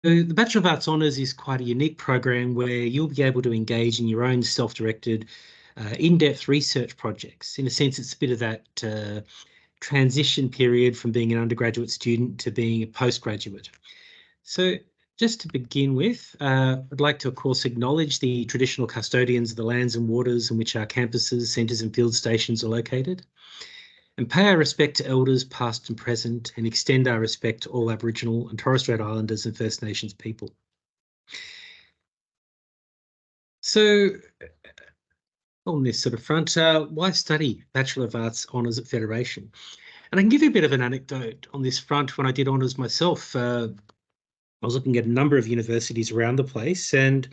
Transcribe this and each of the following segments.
The Bachelor of Arts Honours is quite a unique program where you'll be able to engage in your own self-directed, in-depth research projects. In a sense, it's a bit of that transition period from being an undergraduate student to being a postgraduate. So just to begin with, I'd like to, of course, acknowledge the traditional custodians of the lands and waters in which our campuses, centres and field stations are located, and pay our respect to elders past and present, and extend our respect to all Aboriginal and Torres Strait Islanders and First Nations people. So on this sort of front, why study Bachelor of Arts Honours at Federation? And I can give you a bit of an anecdote on this front. When I did honours myself, I was looking at a number of universities around the place, and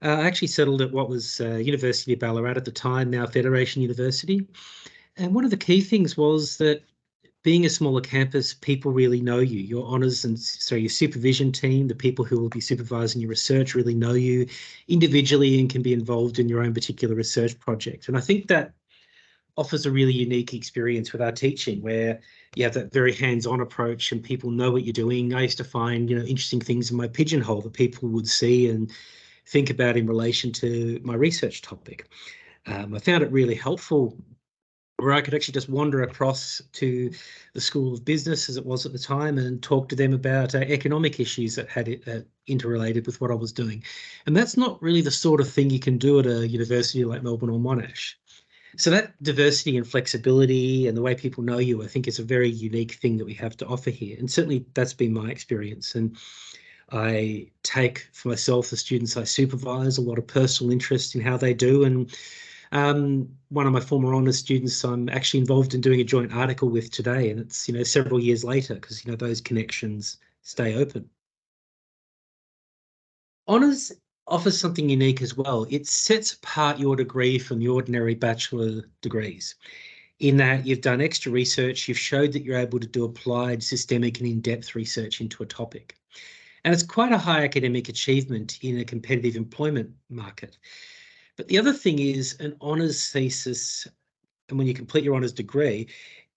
I actually settled at what was University of Ballarat at the time, now Federation University. And one of the key things was that being a smaller campus, people really know you. Your honours and your supervision team, the people who will be supervising your research really know you individually and can be involved in your own particular research project. And I think that offers a really unique experience with our teaching, where you have that very hands-on approach and people know what you're doing. I used to find, interesting things in my pigeonhole that people would see and think about in relation to my research topic. I found it really helpful where I could actually just wander across to the School of Business, as it was at the time, and talk to them about economic issues that had interrelated with what I was doing. And that's not really the sort of thing you can do at a university like Melbourne or Monash. So that diversity and flexibility and the way people know you, I think, is a very unique thing that we have to offer here. And certainly that's been my experience. And I take for myself, the students I supervise, a lot of personal interest in how they do. And one of my former honours students I'm actually involved in doing a joint article with today, and it's several years later, because those connections stay open. Honours offers something unique as well. It sets apart your degree from the ordinary bachelor degrees, in that you've done extra research, you've showed that you're able to do applied, systemic and in-depth research into a topic. And it's quite a high academic achievement in a competitive employment market. But the other thing is, an honours thesis, and when you complete your honours degree,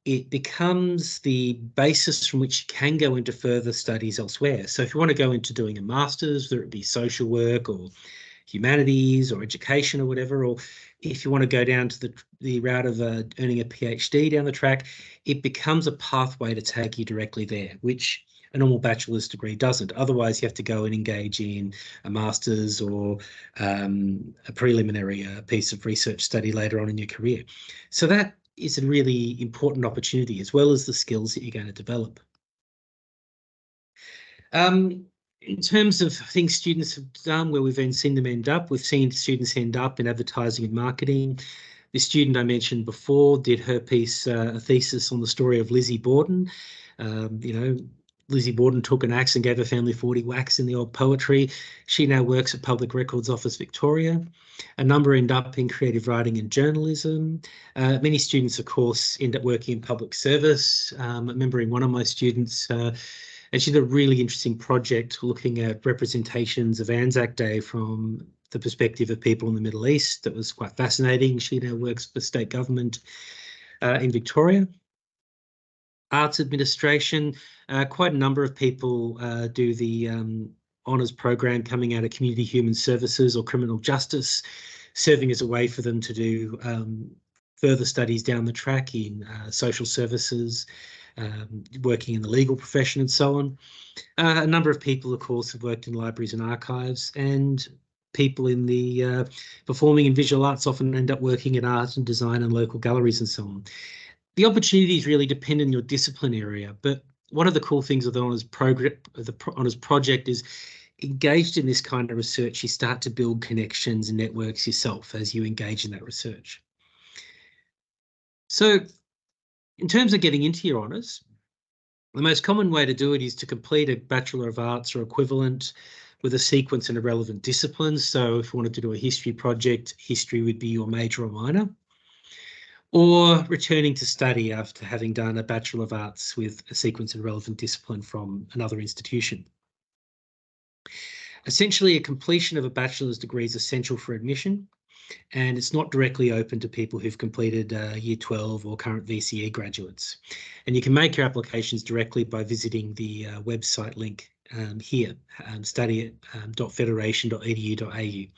it becomes the basis from which you can go into further studies elsewhere. So if you want to go into doing a master's, whether it be social work or humanities or education or whatever, or if you want to go down to the route of earning a PhD down the track, it becomes a pathway to take you directly there, which a normal bachelor's degree doesn't. Otherwise, you have to go and engage in a master's or a preliminary piece of research study later on in your career. So that is a really important opportunity, as well as the skills that you're going to develop. In terms of things students have done where we've then seen them end up, we've seen students end up in advertising and marketing. The student I mentioned before did her piece, a thesis on the story of Lizzie Borden. Lizzie Borden took an axe and gave her family 40 whacks in the old poetry. She now works at Public Records Office Victoria. A number end up in creative writing and journalism. Many students, of course, end up working in public service. I remember one of my students, and she did a really interesting project looking at representations of Anzac Day from the perspective of people in the Middle East. That was quite fascinating. She now works for state government in Victoria. Arts administration, quite a number of people do the honours program coming out of community human services or criminal justice, serving as a way for them to do further studies down the track in social services, working in the legal profession and so on. A number of people, of course, have worked in libraries and archives, and people in the performing and visual arts often end up working in art and design and local galleries and so on. The opportunities really depend on your discipline area, but one of the cool things of the honours project is, engaged in this kind of research, you start to build connections and networks yourself as you engage in that research. So in terms of getting into your honours, the most common way to do it is to complete a Bachelor of Arts or equivalent with a sequence and a relevant discipline. So if you wanted to do a history project, history would be your major or minor. Or returning to study after having done a Bachelor of Arts with a sequence and relevant discipline from another institution. Essentially, a completion of a bachelor's degree is essential for admission, and it's not directly open to people who've completed Year 12 or current VCE graduates. And you can make your applications directly by visiting the website link here, study.federation.edu.au.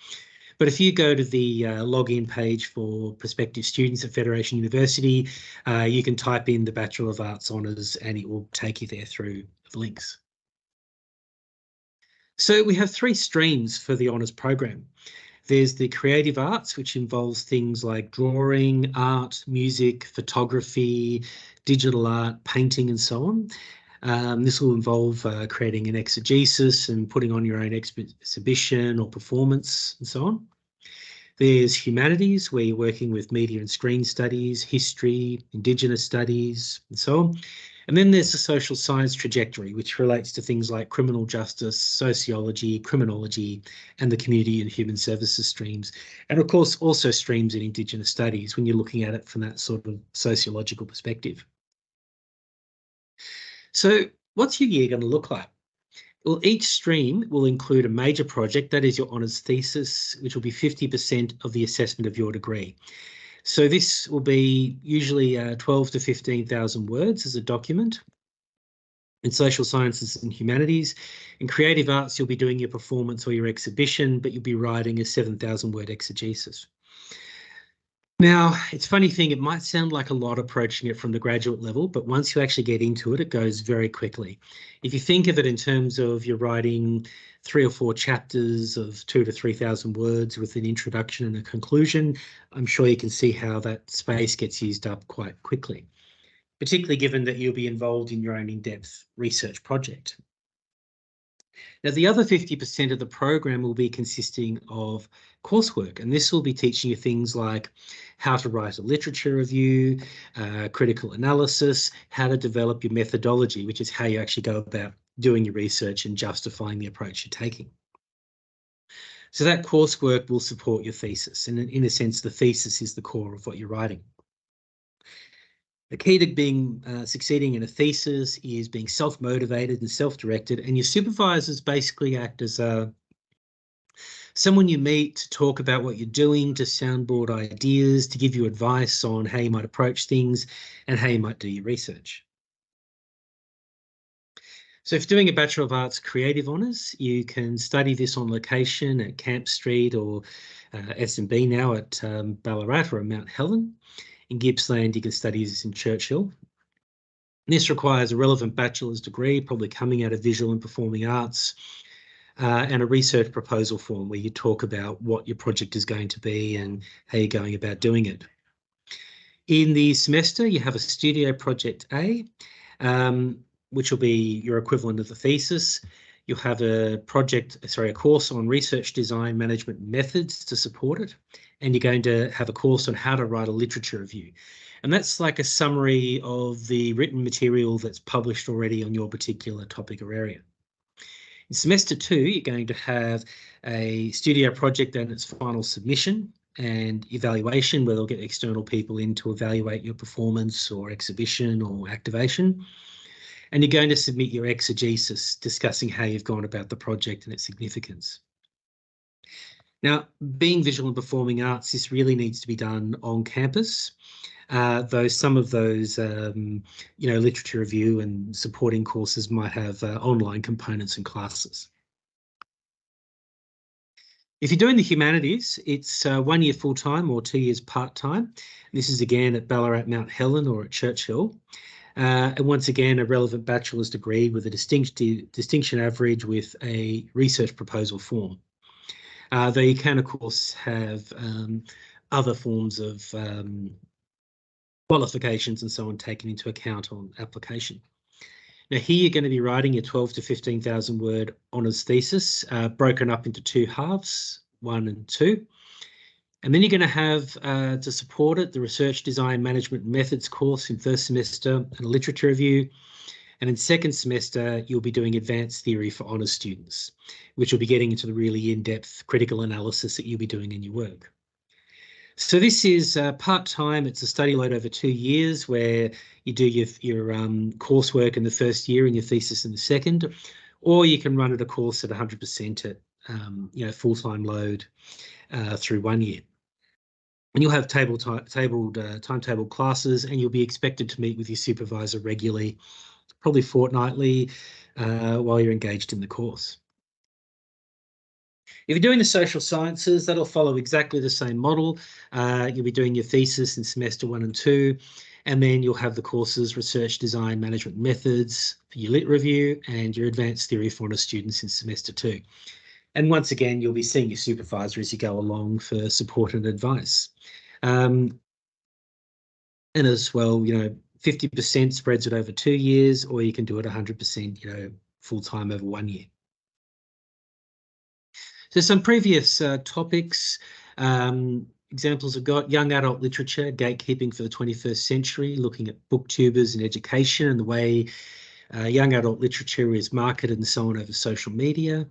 But if you go to the login page for prospective students at Federation University, you can type in the Bachelor of Arts Honours and it will take you there through the links. So we have 3 streams for the honours program. There's the creative arts, which involves things like drawing, art, music, photography, digital art, painting, and so on. This will involve creating an exegesis and putting on your own exhibition or performance and so on. There's humanities, where you're working with media and screen studies, history, Indigenous studies, and so on. And then there's the social science trajectory, which relates to things like criminal justice, sociology, criminology, and the community and human services streams. And of course, also streams in Indigenous studies when you're looking at it from that sort of sociological perspective. So what's your year going to look like? Well, each stream will include a major project, that is your honours thesis, which will be 50% of the assessment of your degree. So this will be usually 12 to 15,000 words as a document. In social sciences and humanities, in creative arts, you'll be doing your performance or your exhibition, but you'll be writing a 7,000 word exegesis. Now, it's a funny thing, it might sound like a lot approaching it from the graduate level, but once you actually get into it, it goes very quickly. If you think of it in terms of you're writing 3 or 4 chapters of 2,000 to 3,000 words with an introduction and a conclusion, I'm sure you can see how that space gets used up quite quickly, particularly given that you'll be involved in your own in-depth research project. Now, the other 50% of the program will be consisting of coursework, and this will be teaching you things like how to write a literature review, critical analysis, how to develop your methodology, which is how you actually go about doing your research and justifying the approach you're taking. So that coursework will support your thesis, and in a sense, the thesis is the core of what you're writing. The key to being succeeding in a thesis is being self-motivated and self-directed, and your supervisors basically act as someone you meet to talk about what you're doing, to soundboard ideas, to give you advice on how you might approach things and how you might do your research. So if you're doing a Bachelor of Arts Creative Honours, you can study this on location at Camp Street or S&B now at Ballarat or Mount Helen. In Gippsland, you can study this in Churchill. This requires a relevant bachelor's degree, probably coming out of visual and performing arts, and a research proposal form where you talk about what your project is going to be and how you're going about doing it. In the semester, you have a studio project A, which will be your equivalent of the thesis. You'll have a course on research design management methods to support it. And you're going to have a course on how to write a literature review. And that's like a summary of the written material that's published already on your particular topic or area. In semester 2, you're going to have a studio project and its final submission and evaluation, where they'll get external people in to evaluate your performance or exhibition or activation. And you're going to submit your exegesis discussing how you've gone about the project and its significance. Now, being visual and performing arts, this really needs to be done on campus, though some of those, literature review and supporting courses might have online components and classes. If you're doing the humanities, it's 1 year full-time or 2 years part-time. This is again at Ballarat, Mount Helen or at Churchill. And once again, a relevant bachelor's degree with a distinction average with a research proposal form. Though you can, of course, have other forms of qualifications and so on taken into account on application. Now here you're going to be writing your 12 to 15,000 word honours thesis, broken up into 2 halves, 1 and 2. And then you're going to have to support it, the research design management methods course in first semester and a literature review. And in second semester, you'll be doing advanced theory for honours students, which will be getting into the really in-depth critical analysis that you'll be doing in your work. So this is part-time. It's a study load over 2 years where you do your coursework in the first year and your thesis in the second, or you can run it a course at 100% at full-time load through 1 year. And you'll have timetable classes, and you'll be expected to meet with your supervisor regularly, probably fortnightly, while you're engaged in the course. If you're doing the social sciences, that'll follow exactly the same model. You'll be doing your thesis in semester 1 and 2, and then you'll have the courses Research Design Management Methods for your lit review and your Advanced Theory for Honours students in semester 2. And once again, you'll be seeing your supervisor as you go along for support and advice. And as well, 50% spreads it over 2 years, or you can do it 100%, full-time over 1 year. So some previous topics, examples I've got: young adult literature, gatekeeping for the 21st century, looking at booktubers and education and the way young adult literature is marketed and so on over social media.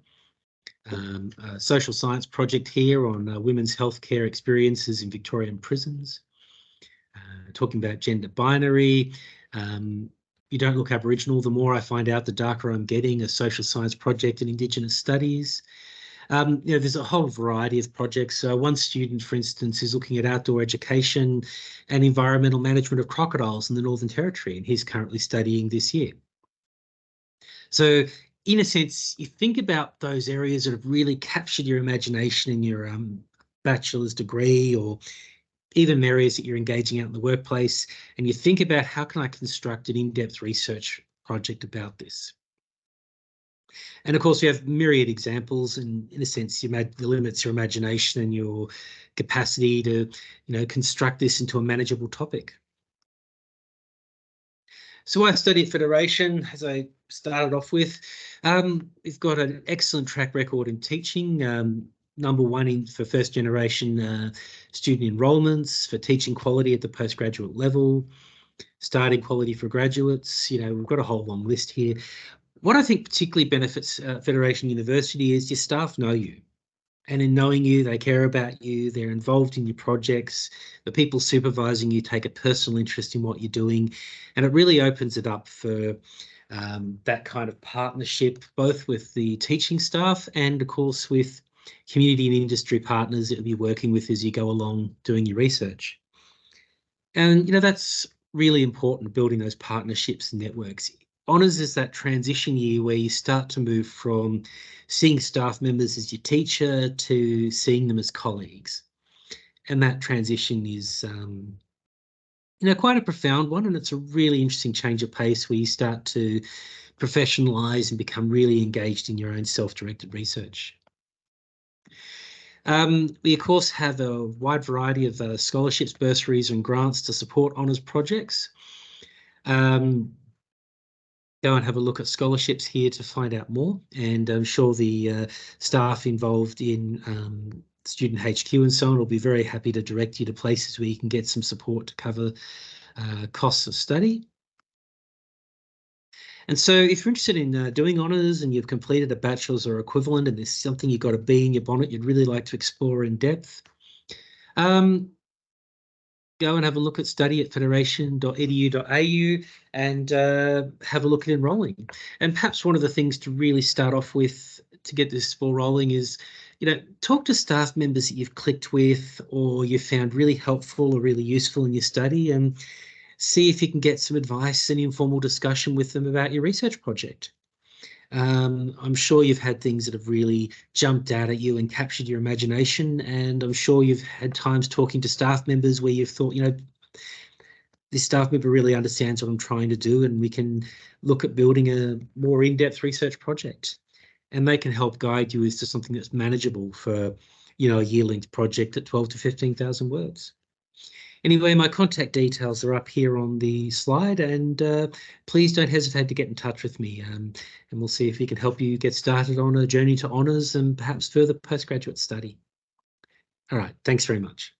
A social science project here on women's healthcare experiences in Victorian prisons. Talking about gender binary. You don't look Aboriginal. The more I find out, the darker I'm getting. A social science project in Indigenous studies. There's a whole variety of projects. One student, for instance, is looking at outdoor education and environmental management of crocodiles in the Northern Territory, and he's currently studying this year. So in a sense, you think about those areas that have really captured your imagination in your bachelor's degree, or even areas that you're engaging out in the workplace, and you think about, how can I construct an in-depth research project about this? And of course, we have myriad examples, and in a sense, the limits your imagination and your capacity to, construct this into a manageable topic. So I study at Federation, as I started off with. We've got an excellent track record in teaching. #1 for first generation student enrolments, for teaching quality at the postgraduate level, starting quality for graduates. We've got a whole long list here. What I think particularly benefits Federation University is your staff know you. And in knowing you, they care about you, they're involved in your projects, the people supervising you take a personal interest in what you're doing, and it really opens it up for that kind of partnership, both with the teaching staff and, of course, with community and industry partners that you'll be working with as you go along doing your research. And, that's really important, building those partnerships and networks. Honours is that transition year where you start to move from seeing staff members as your teacher to seeing them as colleagues. And that transition is, quite a profound one, and it's a really interesting change of pace where you start to professionalise and become really engaged in your own self-directed research. We, of course, have a wide variety of scholarships, bursaries and grants to support honours projects. Go and have a look at scholarships here to find out more, and I'm sure the staff involved in Student HQ and so on will be very happy to direct you to places where you can get some support to cover costs of study. And so if you're interested in doing honours and you've completed a bachelor's or equivalent, and there's something you've got a bee in your bonnet you'd really like to explore in depth, go and have a look at study at federation.edu.au and have a look at enrolling. And perhaps one of the things to really start off with to get this ball rolling is, talk to staff members that you've clicked with or you found really helpful or really useful in your study, and see if you can get some advice and informal discussion with them about your research project. I'm sure you've had things that have really jumped out at you and captured your imagination, and I'm sure you've had times talking to staff members where you've thought, this staff member really understands what I'm trying to do, and we can look at building a more in-depth research project. And they can help guide you as to something that's manageable for, a year-length project at 12 to 15,000 words. Anyway, my contact details are up here on the slide, and please don't hesitate to get in touch with me, and we'll see if we can help you get started on a journey to honours and perhaps further postgraduate study. All right, thanks very much.